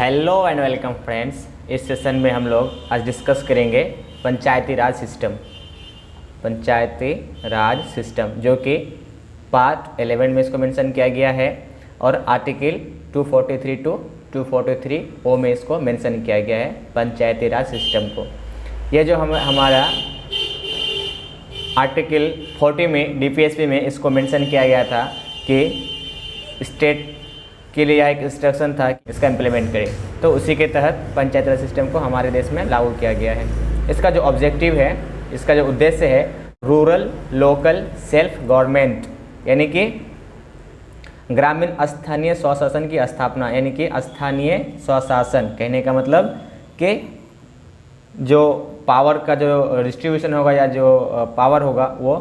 Hello and welcome friends. इस session में हम लोग आज डिस्कस करेंगे पंचायती राज सिस्टम जो कि पार्ट 11 में इसको मेंशन किया गया है और आर्टिकल 243 टू 243 ओ में इसको मेंशन किया गया है पंचायती राज सिस्टम को। यह जो हमारा आर्टिकल 40 में डीपीएसपी में इसको मेंशन किया गया था कि स्टेट के लिए एक इंस्ट्रक्शन था कि इसका इम्प्लीमेंट करें, तो उसी के तहत पंचायती राज सिस्टम को हमारे देश में लागू किया गया है। इसका जो ऑब्जेक्टिव है, इसका जो उद्देश्य है, रूरल लोकल सेल्फ गवर्नमेंट यानी कि ग्रामीण स्थानीय स्वशासन की स्थापना, यानी कि स्थानीय स्वशासन कहने का मतलब कि जो पावर का जो डिस्ट्रीब्यूशन होगा या जो पावर होगा वो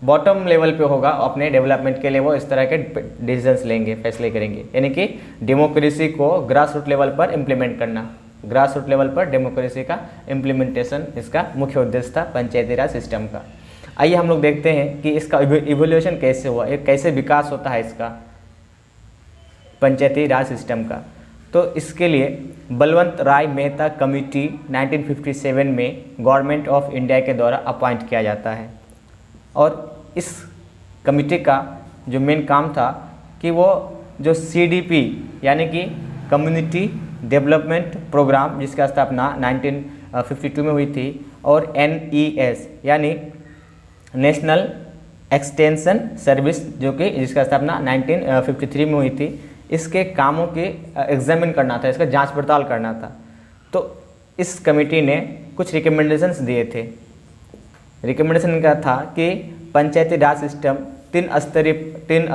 बॉटम लेवल पे होगा। अपने डेवलपमेंट के लिए वो इस तरह के डिसीजंस लेंगे, फैसले करेंगे, यानी कि डेमोक्रेसी को ग्रास रूट लेवल पर इम्प्लीमेंट करना। ग्रास रूट लेवल पर डेमोक्रेसी का इम्प्लीमेंटेशन इसका मुख्य उद्देश्य था पंचायती राज सिस्टम का। आइए हम लोग देखते हैं कि इसका इवोल्यूशन कैसे हुआ, एक कैसे विकास होता है इसका पंचायती राज सिस्टम का। तो इसके लिए बलवंत राय मेहता कमेटी 1957 में गवर्नमेंट ऑफ इंडिया के द्वारा अपॉइंट किया जाता है और इस कमेटी का जो मेन काम था कि वो जो सीडीपी यानी कि कम्युनिटी डेवलपमेंट प्रोग्राम जिसका स्थापना 1952 में हुई थी और एनईएस यानी नेशनल एक्सटेंशन सर्विस जो कि जिसका स्थापना 1953 में हुई थी, इसके कामों के एग्जामिन करना था, इसका जांच पड़ताल करना था। तो इस कमेटी ने कुछ रिकमेंडेशंस दिए थे। रिकमेंडेशन का था कि पंचायती राज सिस्टम तीन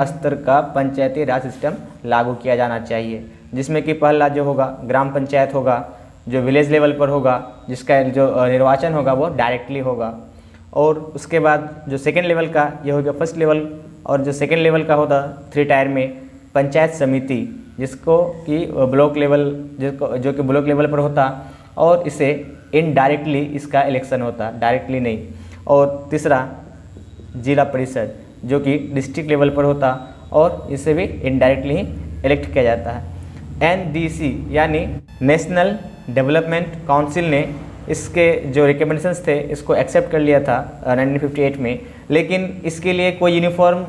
स्तर का पंचायती राज सिस्टम लागू किया जाना चाहिए, जिसमें कि पहला जो होगा ग्राम पंचायत होगा, जो विलेज लेवल पर होगा, जिसका जो निर्वाचन होगा वो डायरेक्टली होगा। और उसके बाद जो सेकेंड लेवल का ये हो गया फर्स्ट लेवल, और जो सेकेंड लेवल का होता 3 टायर में पंचायत समिति जिसको कि ब्लॉक लेवल जो कि ब्लॉक लेवल पर होता और इसे इनडायरेक्टली इसका इलेक्शन होता, डायरेक्टली नहीं। और तीसरा जिला परिषद जो कि डिस्ट्रिक्ट लेवल पर होता और इसे भी इनडायरेक्टली ही इलेक्ट किया जाता है। एनडीसी यानी नेशनल डेवलपमेंट काउंसिल ने इसके जो रिकमेंडेशंस थे इसको एक्सेप्ट कर लिया था 1958 में, लेकिन इसके लिए कोई यूनिफॉर्म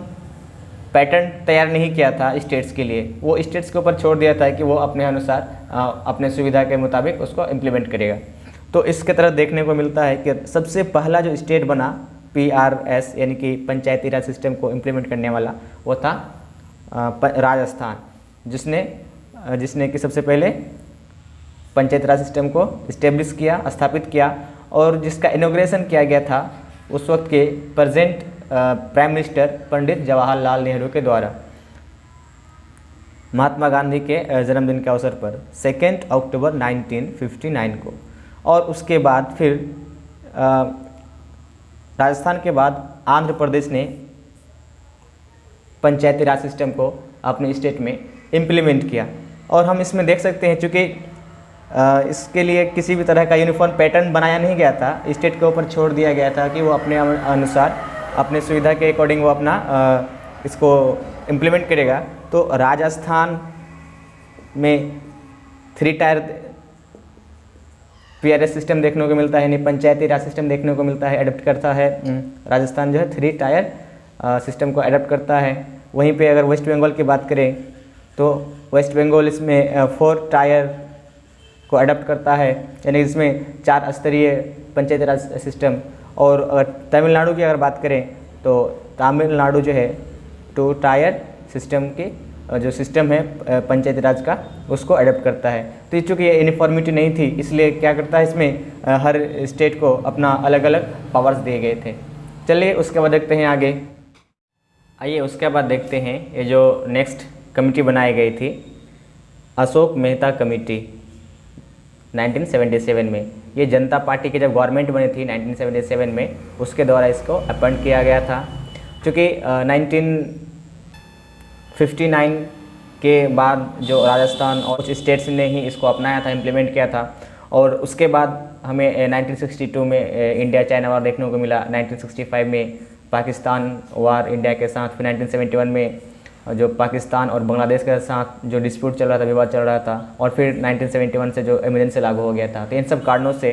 पैटर्न तैयार नहीं किया था स्टेट्स के लिए। वो स्टेट्स के ऊपर छोड़ दिया था कि वो अपने अनुसार अपने सुविधा के मुताबिक उसको इम्प्लीमेंट करेगा। तो इसके तरह देखने को मिलता है कि सबसे पहला जो स्टेट बना पीआरएस यानी कि पंचायती राज सिस्टम को इम्प्लीमेंट करने वाला वो था राजस्थान, जिसने कि सबसे पहले पंचायती राज सिस्टम को इस्टेब्लिश किया, स्थापित किया और जिसका इनॉग्रेशन किया गया था उस वक्त के present prime minister Pandit Jawaharlal Nehru के द्वारा महात्मा गांधी के जन्मदिन के अवसर पर 2 अक्टूबर 1959 को। और उसके बाद फिर राजस्थान के बाद आंध्र प्रदेश ने पंचायती राज सिस्टम को अपने स्टेट में इम्प्लीमेंट किया। और हम इसमें देख सकते हैं चूँकि इसके लिए किसी भी तरह का यूनिफॉर्म पैटर्न बनाया नहीं गया था, स्टेट के ऊपर छोड़ दिया गया था कि वो अपने अनुसार अपने सुविधा के अकॉर्डिंग वो अपना इसको इम्प्लीमेंट करेगा। तो राजस्थान में 3 टायर पीआरएस सिस्टम देखने को मिलता है, यानी पंचायती राज सिस्टम देखने को मिलता है, एडप्ट करता है। राजस्थान जो है 3 टायर सिस्टम को एडप्ट करता है। वहीं पे अगर वेस्ट बंगाल की बात करें तो वेस्ट बंगाल इसमें 4 टायर को एडप्ट करता है, यानी इसमें 4 स्तरीय पंचायती राज सिस्टम। और अगर तमिलनाडु की अगर बात करें तो तमिलनाडु जो है 2 टायर सिस्टम की जो सिस्टम है पंचायती राज का उसको एडप्ट करता है। तो चूँकि ये यूनिफॉर्मिटी नहीं थी इसलिए क्या करता है इसमें हर स्टेट को अपना अलग अलग पावर्स दिए गए थे। चलिए उसके बाद देखते हैं आगे। आइए उसके बाद देखते हैं ये जो नेक्स्ट कमेटी बनाई गई थी अशोक मेहता कमेटी 1977 में। ये जनता पार्टी की जब गवर्नमेंट बनी थी 1977 में उसके द्वारा इसको अपॉइंट किया गया था। चूँकि 1959 के बाद जो राजस्थान और कुछ स्टेट्स ने ही इसको अपनाया था, इम्प्लीमेंट किया था। और उसके बाद हमें 1962 में इंडिया चाइना वार देखने को मिला, 1965 में पाकिस्तान वार इंडिया के साथ, फिर 1971 में जो पाकिस्तान और बांग्लादेश के साथ जो डिस्प्यूट चल रहा था, विवाद चल रहा था, और फिर 1971 से जो इमरजेंसी लागू हो गया था। तो इन सब कारणों से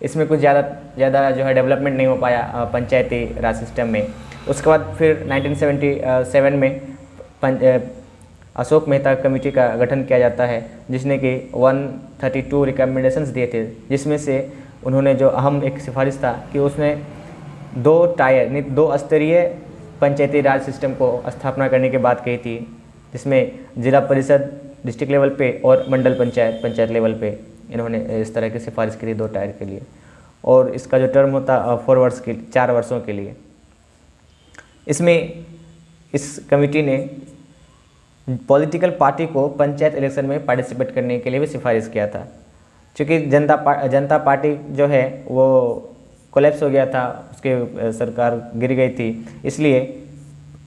इसमें कुछ ज़्यादा जो है डेवलपमेंट नहीं हो पाया पंचायती राज सिस्टम में। उसके बाद फिर 1977 में अशोक मेहता कमेटी का गठन किया जाता है, जिसने कि 132 रिकमेंडेशंस दिए थे, जिसमें से उन्होंने जो अहम एक सिफारिश था कि उसने 2 स्तरीय पंचायती राज सिस्टम को स्थापना करने की बात कही थी, जिसमें जिला परिषद डिस्ट्रिक्ट लेवल पे और मंडल पंचायत लेवल पे इन्होंने इस तरह की सिफारिश की थी 2 टायर के लिए। और इसका जो टर्म होता 4 वर्षों के लिए। इसमें इस कमेटी ने पॉलिटिकल पार्टी को पंचायत इलेक्शन में पार्टिसिपेट करने के लिए भी सिफारिश किया था। क्योंकि जनता पार्टी जो है वो कोलैप्स हो गया था, उसके सरकार गिर गई थी, इसलिए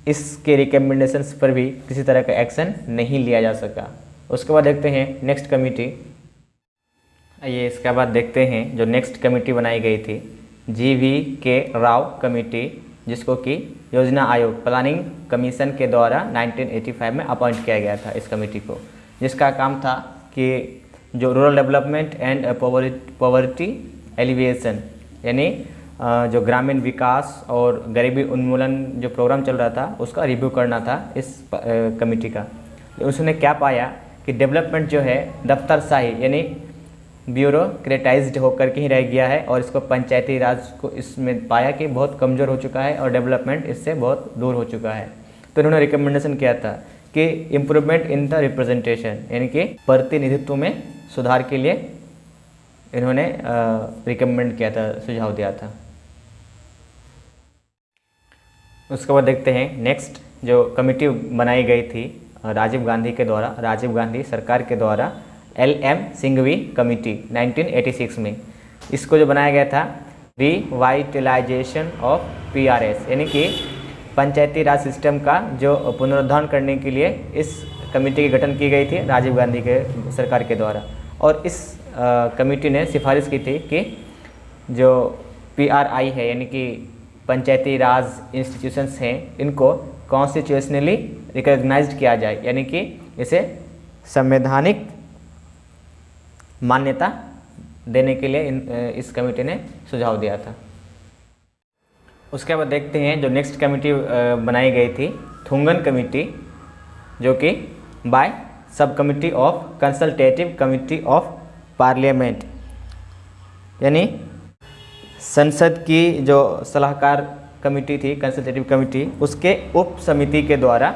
इसके रिकमेंडेशंस पर भी किसी तरह का एक्शन नहीं लिया जा सका। उसके बाद देखते हैं नेक्स्ट कमेटी। ये इसके बाद देखते हैं जो नेक्स्ट कमेटी बनाई गई थी, GV.K. राव कमेटी, जिसको कि योजना आयोग प्लानिंग कमीशन के द्वारा 1985 में अपॉइंट किया गया था इस कमेटी को, जिसका काम था कि जो rural development and poverty alleviation, यानी जो ग्रामीण विकास और गरीबी उन्मूलन जो प्रोग्राम चल रहा था उसका रिव्यू करना था इस कमेटी का। उसने क्या पाया कि डेवलपमेंट जो है दफ्तरशाही यानी ब्यूरोक्रेटाइज्ड होकर के ही रह गया है, और इसको पंचायती राज को इसमें पाया कि बहुत कमज़ोर हो चुका है और डेवलपमेंट इससे बहुत दूर हो चुका है। तो इन्होंने रिकमेंडेशन किया था कि इम्प्रूवमेंट इन द रिप्रेजेंटेशन, यानी कि प्रतिनिधित्व में सुधार के लिए इन्होंने रिकमेंड किया था, सुझाव दिया था। उसके बाद देखते हैं नेक्स्ट जो कमेटी बनाई गई थी राजीव गांधी के द्वारा, राजीव गांधी सरकार के द्वारा, LM सिंघवी कमेटी 1986 में। इसको जो बनाया गया था रिवाइटलाइजेशन ऑफ PRS, यानी कि पंचायती राज सिस्टम का जो पुनरुद्धार करने के लिए इस कमेटी की गठन की गई थी राजीव गांधी के सरकार के द्वारा। और इस कमेटी ने सिफारिश की थी कि जो PRI है, यानी कि पंचायती राज इंस्टीट्यूशंस हैं, इनको कॉन्स्टिट्यूशनली रिकॉग्नाइज्ड किया जाए, यानी कि इसे संवैधानिक मान्यता देने के लिए इस कमेटी ने सुझाव दिया था। उसके बाद देखते हैं जो नेक्स्ट कमेटी बनाई गई थी थुंगन कमेटी, जो कि बाय सब committee of consultative committee of parliament, यानी संसद की जो सलाहकार कमेटी थी कंसल्टेटिव कमेटी, उसके उप समिति के द्वारा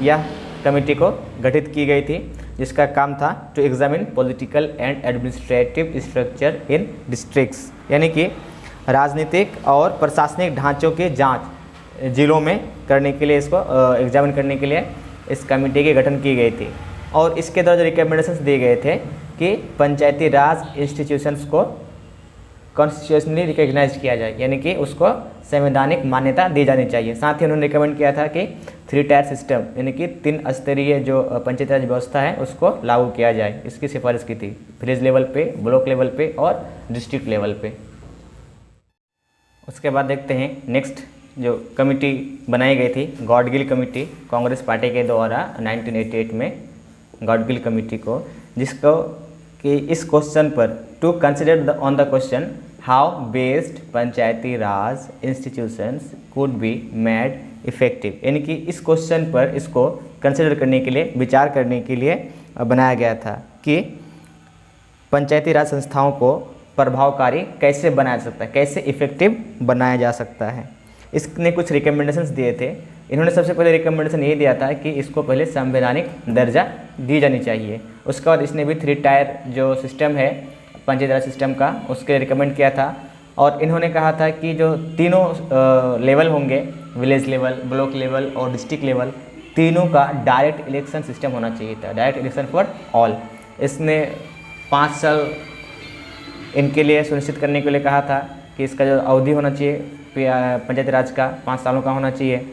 यह कमेटी को गठित की गई थी, जिसका काम था to examine political and administrative structure in districts, यानी कि राजनीतिक और प्रशासनिक ढांचों की जांच जिलों में करने के लिए, इसको एग्जामिन करने के लिए इस कमेटी की गठन की गई थी। और इसके द्वारा जो रिकमेंडेशंस दिए गए थे कि पंचायती राज इंस्टीट्यूशंस को कॉन्स्टिट्यूशनली रिकॉग्नाइज किया जाए, यानी कि उसको संवैधानिक मान्यता दी जानी चाहिए। साथ ही उन्होंने रिकमेंड किया था कि 3 टायर सिस्टम, यानी कि 3 स्तरीय जो पंचायती राज व्यवस्था है उसको लागू किया जाए, इसकी सिफारिश की थी विलेज लेवल पे, ब्लॉक लेवल पे और डिस्ट्रिक्ट लेवल पे। उसके बाद देखते हैं नेक्स्ट जो कमेटी बनाई गई थी गॉडगिल कमेटी, कांग्रेस पार्टी के द्वारा 1988 में गॉडगिल कमेटी को, जिसको कि इस क्वेश्चन पर to consider on the question how based panchayati raj institutions could be made effective, यानी कि इस क्वेश्चन पर इसको कंसिडर करने के लिए, विचार करने के लिए बनाया गया था कि पंचायती राज संस्थाओं को प्रभावकारी कैसे बनाया जा सकता है, कैसे इफेक्टिव बनाया जा सकता है। इसने कुछ रिकमेंडेशंस दिए थे। इन्होंने सबसे पहले रिकमेंडेशन ये दिया था कि इसको पहले संवैधानिक दर्जा दी जानी चाहिए। उसके बाद इसने भी 3 टायर जो सिस्टम है पंचायती राज सिस्टम का, उसके रिकमेंड किया था। और इन्होंने कहा था कि जो तीनों लेवल होंगे, विलेज लेवल, ब्लॉक लेवल और डिस्ट्रिक्ट लेवल, तीनों का डायरेक्ट इलेक्शन सिस्टम होना चाहिए था, डायरेक्ट इलेक्शन फॉर ऑल। इसने 5 साल इनके लिए सुनिश्चित करने के लिए कहा था कि इसका जो अवधि होना चाहिए पंचायती राज का 5 सालों का होना चाहिए।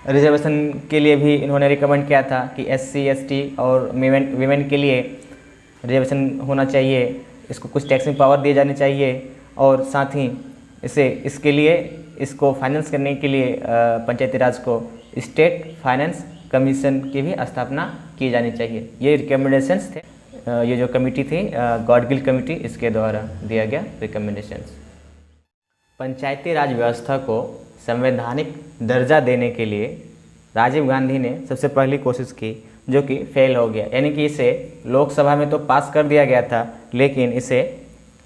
रिजर्वेशन के लिए भी इन्होंने रिकमेंड किया था कि SC ST और वीमेन के लिए रिजर्वेशन होना चाहिए, इसको कुछ टैक्सिंग पावर दी जानी चाहिए। और साथ ही इसके लिए इसको फाइनेंस करने के लिए पंचायती राज को स्टेट फाइनेंस कमीशन की भी स्थापना की जानी चाहिए। ये रिकमेंडेशंस थे, ये जो कमेटी थी गॉडगिल कमेटी, इसके द्वारा दिया गया रिकमेंडेशंस। पंचायती राज व्यवस्था को संवैधानिक दर्जा देने के लिए राजीव गांधी ने सबसे पहली कोशिश की, जो कि फेल हो गया। यानी कि इसे लोकसभा में तो पास कर दिया गया था, लेकिन इसे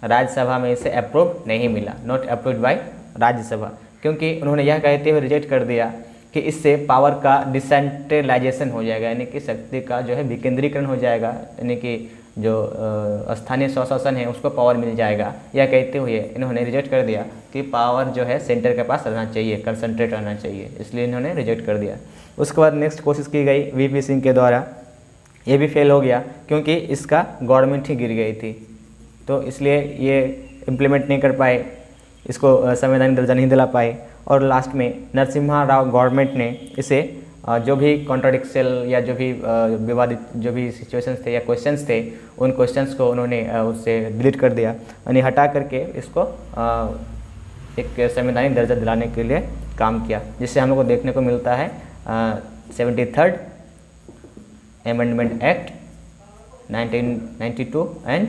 राज्यसभा में इसे अप्रूव नहीं मिला, नॉट अप्रूव्ड बाय राज्यसभा, क्योंकि उन्होंने यह कहते हुए रिजेक्ट कर दिया कि इससे पावर का डिसेंट्रलाइजेशन हो जाएगा, यानी कि शक्ति का जो है विकेंद्रीकरण हो जाएगा, यानी कि जो स्थानीय स्वशासन है उसको पावर मिल जाएगा। यह कहते हुए इन्होंने रिजेक्ट कर दिया कि पावर जो है सेंटर के पास रहना चाहिए, कंसंट्रेट रहना चाहिए, इसलिए इन्होंने रिजेक्ट कर दिया। उसके बाद नेक्स्ट कोशिश की गई वीपी सिंह के द्वारा, ये भी फेल हो गया क्योंकि इसका गवर्नमेंट ही गिर गई थी, तो इसलिए ये इम्प्लीमेंट नहीं कर पाए, इसको संवैधानिक दर्जा नहीं दिला पाए। और लास्ट में नरसिम्हा राव गवर्नमेंट ने इसे जो भी कॉन्ट्राडिक्शल या जो भी विवादित जो भी सिचुएशंस थे या क्वेश्चंस थे, उन क्वेश्चंस को उन्होंने उससे डिलीट कर दिया, यानी हटा करके इसको एक संवैधानिक दर्जा दिलाने के लिए काम किया, जिससे हम लोग को देखने को मिलता है 73rd amendment act 1992 and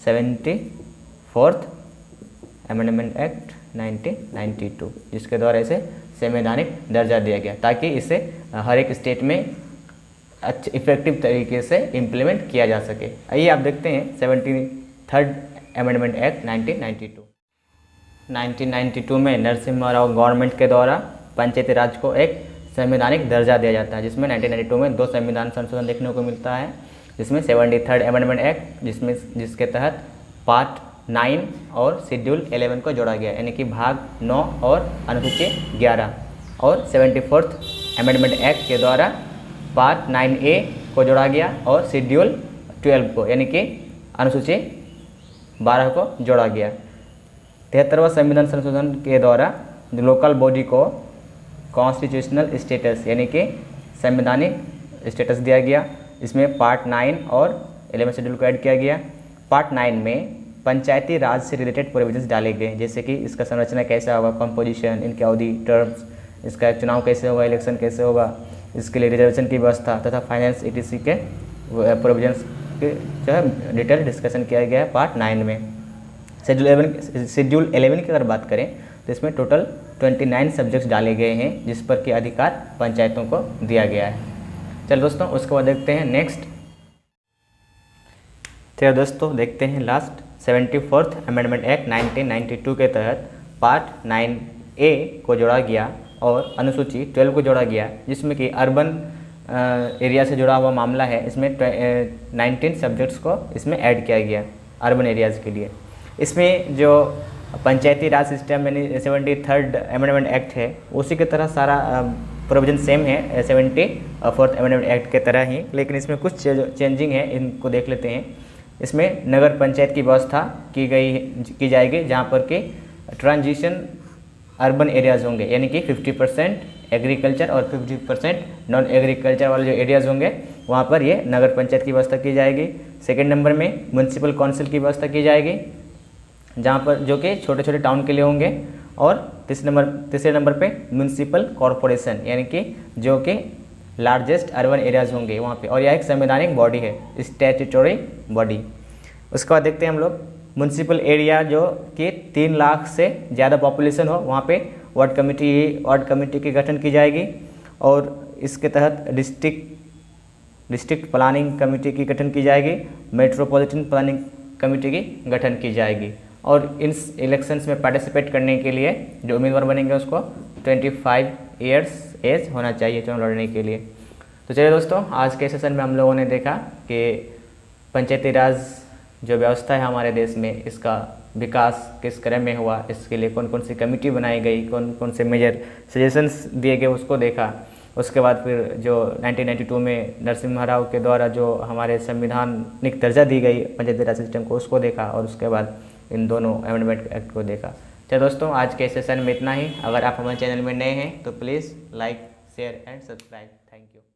74th amendment act 1992, जिसके द्वारा इसे संवैधानिक दर्जा दिया गया ताकि इसे हर एक स्टेट में अच्छे इफेक्टिव तरीके से इम्प्लीमेंट किया जा सके। आइए आप देखते हैं 73rd अमेंडमेंट एक्ट 1992। 1992 में नरसिम्हा राव गवर्नमेंट के द्वारा पंचायती राज को एक संवैधानिक दर्जा दिया जाता है, जिसमें 1992 में 2 संविधान संशोधन देखने को मिलता है, जिसमें 73rd अमेंडमेंट एक्ट जिसके तहत पार्ट 9 और शेड्यूल 11 को जोड़ा गया, यानी कि भाग 9 और अनुसूची 11, और 74th अमेंडमेंट एक्ट के द्वारा पार्ट 9A को जोड़ा गया और शेड्यूल 12 को, यानी कि अनुसूची 12 को जोड़ा गया। 73वां संविधान संशोधन के द्वारा लोकल बॉडी को कॉन्स्टिट्यूशनल स्टेटस, यानी कि संवैधानिक स्टेटस दिया गया। इसमें पार्ट 9 और 11 शेड्यूल को ऐड किया गया। पार्ट 9 में पंचायती राज से रिलेटेड प्रोविजंस डाले गए, जैसे कि इसका संरचना कैसा होगा, कंपोजिशन, इनकी अवधि, टर्म्स, इसका चुनाव कैसे होगा, इलेक्शन कैसे होगा, इसके लिए रिजर्वेशन की व्यवस्था तथा फाइनेंस ETC के प्रोविजंस के जो है डिटेल डिस्कशन किया गया है पार्ट 9 में। शेड्यूल 11 की अगर बात करें तो इसमें टोटल 29 सब्जेक्ट्स डाले गए हैं, जिस पर के अधिकार पंचायतों को दिया गया है। चलो दोस्तों, उसके बाद देखते हैं नेक्स्ट। चलो दोस्तों, देखते हैं लास्ट 74th अमेंडमेंट एक्ट 1992 के तहत पार्ट 9A को जोड़ा गया और अनुसूची 12 को जोड़ा गया, जिसमें कि अर्बन एरिया से जुड़ा हुआ मामला है। इसमें 19 सब्जेक्ट्स को इसमें ऐड किया गया अर्बन एरियाज़ के लिए। इसमें जो पंचायती राज सिस्टम यानी 73rd अमेंडमेंट एक्ट है, उसी की तरह सारा प्रोविजन सेम है 74th अमेंडमेंट एक्ट के तरह ही, लेकिन इसमें कुछ चेंजिंग है, इनको देख लेते हैं। इसमें नगर पंचायत की व्यवस्था की जाएगी, जहाँ पर कि ट्रांजिशन अर्बन एरियाज़ होंगे, यानी कि 50% एग्रीकल्चर और 50% नॉन एग्रीकल्चर वाले जो एरियाज़ होंगे वहाँ पर ये नगर पंचायत की व्यवस्था की जाएगी। सेकंड नंबर में म्यूनसिपल काउंसिल की व्यवस्था की जाएगी, जहाँ पर जो कि छोटे छोटे टाउन के लिए होंगे। और तीसरे नंबर पे म्यूनसिपल कॉरपोरेशन, यानी कि जो कि लार्जेस्ट अर्बन एरियाज़ होंगे वहाँ पे, और यह एक संवैधानिक बॉडी है, स्टैट्यूटरी बॉडी। उसके बाद देखते हैं हम लोग म्यूनसिपल एरिया जो कि 3 लाख से ज़्यादा पॉपुलेशन हो, वहाँ पे वार्ड कमेटी की गठन की जाएगी, और इसके तहत डिस्ट्रिक्ट प्लानिंग कमेटी की गठन की जाएगी, मेट्रोपॉलिटन प्लानिंग कमेटी की गठन की जाएगी। और इन इलेक्शंस में पार्टिसिपेट करने के लिए जो उम्मीदवार बनेंगे उसको 25 ईयर्स एज होना चाहिए चुनाव लड़ने के लिए। तो चलिए दोस्तों, आज के सेशन में हम लोगों ने देखा कि पंचायती राज जो व्यवस्था है हमारे देश में, इसका विकास किस क्रम में हुआ, इसके लिए कौन कौन सी कमेटी बनाई गई, कौन कौन से मेजर सजेशंस दिए गए, उसको देखा। उसके बाद फिर जो 1992 में नरसिम्हा राव के द्वारा जो हमारे संविधानिक दर्जा दी गई पंचायती राज सिस्टम को, उसको देखा, और उसके बाद इन दोनों अमेंडमेंट एक्ट को देखा। चलो दोस्तों, आज के सेशन में इतना ही। अगर आप हमारे चैनल में नए हैं तो please like, share and subscribe. Thank you.